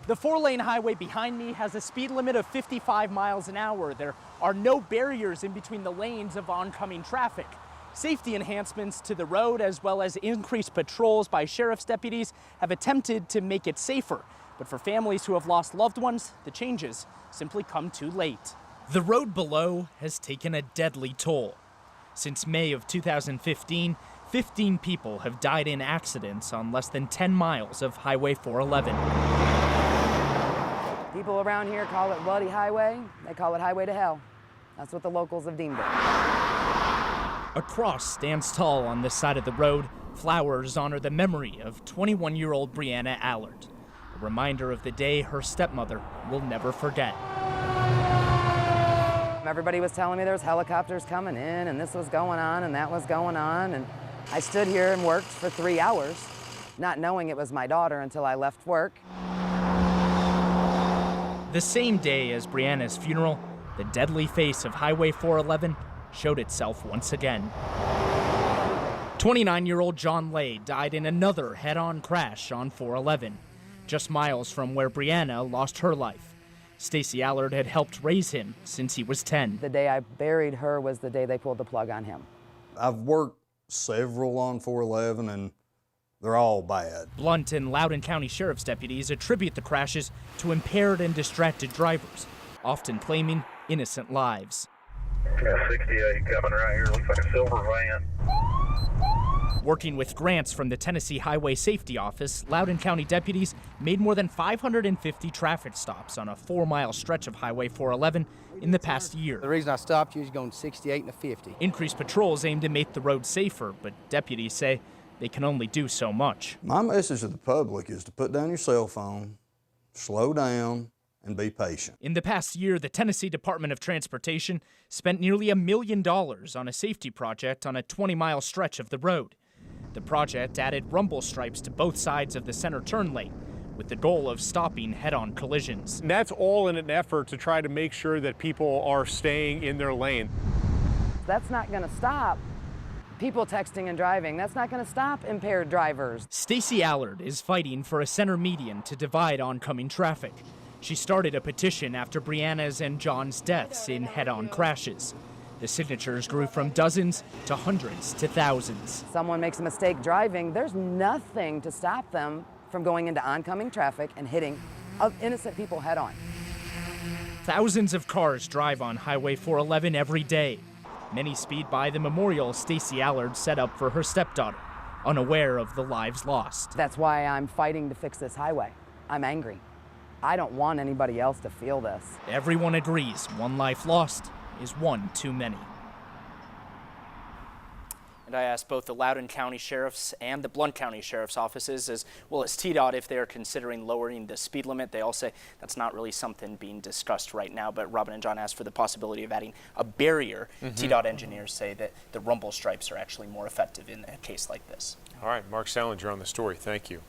The 4-lane highway behind me has a speed limit of 55 miles an hour. There are no barriers in between the lanes of oncoming traffic. Safety enhancements to the road, as well as increased patrols by sheriff's deputies, have attempted to make it safer. But for families who have lost loved ones, the changes simply come too late. The road below has taken a deadly toll. Since May of 2015, 15 people have died in accidents on less than 10 miles of Highway 411. People around here call it Bloody Highway. They call it Highway to Hell. That's what the locals have deemed it. A cross stands tall on this side of the road. Flowers honor the memory of 21-year-old Brianna Allard, a reminder of the day her stepmother will never forget. Everybody was telling me there was helicopters coming in and this was going on and that was going on, and I stood here and worked for 3 hours, not knowing it was my daughter until I left work. The same day as Brianna's funeral, the deadly face of Highway 411 showed itself once again. 29-year-old John Lay died in another head-on crash on 411, just miles from where Brianna lost her life. Stacy Allard had helped raise him since he was 10. The day I buried her was the day they pulled the plug on him. I've worked several on 411 and they're all bad. Blount and Loudoun County Sheriff's deputies attribute the crashes to impaired and distracted drivers, often claiming innocent lives. Yeah, 68 coming right here, looks like a silver van. Working with grants from the Tennessee Highway Safety Office, Loudoun County deputies made more than 550 traffic stops on a 4-mile stretch of Highway 411 in the past year. The reason I stopped you is going 68 and a 50. Increased patrols aim to make the road safer, but deputies say they can only do so much. My message to the public is to put down your cell phone, slow down, and be patient. In the past year, the Tennessee Department of Transportation spent nearly $1 million on a safety project on a 20-mile stretch of the road. The project added rumble stripes to both sides of the center turn lane, with the goal of stopping head-on collisions. And that's all in an effort to try to make sure that people are staying in their lane. That's not going to stop people texting and driving. That's not going to stop impaired drivers. Stacy Allard is fighting for a center median to divide oncoming traffic. She started a petition after Brianna's and John's deaths in head-on crashes. The signatures grew from dozens to hundreds to thousands. Someone makes a mistake driving, there's nothing to stop them from going into oncoming traffic and hitting innocent people head-on. Thousands of cars drive on Highway 411 every day. Many speed by the memorial Stacy Allard set up for her stepdaughter, unaware of the lives lost. That's why I'm fighting to fix this highway. I'm angry. I don't want anybody else to feel this. Everyone agrees one life lost is one too many. And I asked both the Loudoun County Sheriff's and the Blount County Sheriff's offices, as well as TDOT, if they are considering lowering the speed limit. They all say that's not really something being discussed right now, but Robin and John asked for the possibility of adding a barrier. TDOT engineers say that the rumble stripes are actually more effective in a case like this. All right, Marc Sallinger on the story. Thank you.